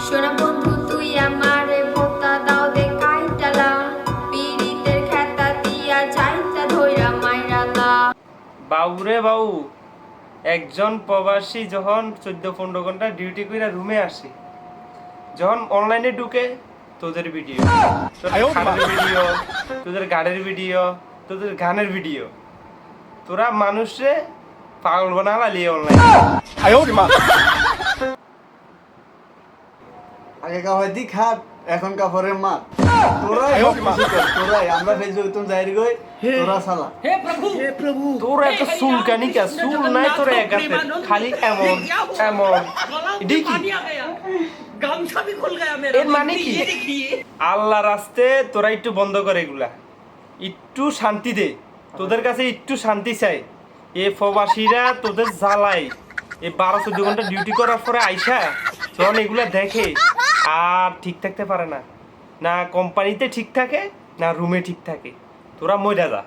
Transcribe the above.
সোনা বন্ধু তুই আমারে ভোতা দাও দে কাইটালা পিরিতের খেতা দিয়া যাইতা ধইরা মাইরালা। বাবুরে বাবু, একজন প্রবাসী যখন 14-15 ঘন্টা ডিউটি করে রুমে আসে, যখন অনলাইনে ঢুকে তোদের ভিডিও, ভিডিও, তোদের গাড়ির ভিডিও, তোদের গানের ভিডিও, তোরা মানুষে পাগল বানালি অনলাইনে। আগে কাহাই খাট এখন কাপড়ের মাঠ তোরাই আমরা ফেসবুক তুমি যাই গই তোরা সালা। তোর এত চুলকানি কে? চুল নাই তোর একাতে, খালি এমন এমন। এর মানে কি? আল্লাহ রাস্তে তোরা একটু বন্ধ করে এগুলা, একটু শান্তি দে, তোদের কাছে একটু শান্তি চাই। এ প্রবাসীরা তোদের জ্বালাই, এই 12-14 ঘন্টা ডিউটি করার পরে আইসা যখন এগুলা দেখে আর ঠিক থাকতে পারে না, না কোম্পানিতে ঠিক থাকে না রুমে ঠিক থাকে, তোরা মইরা যা।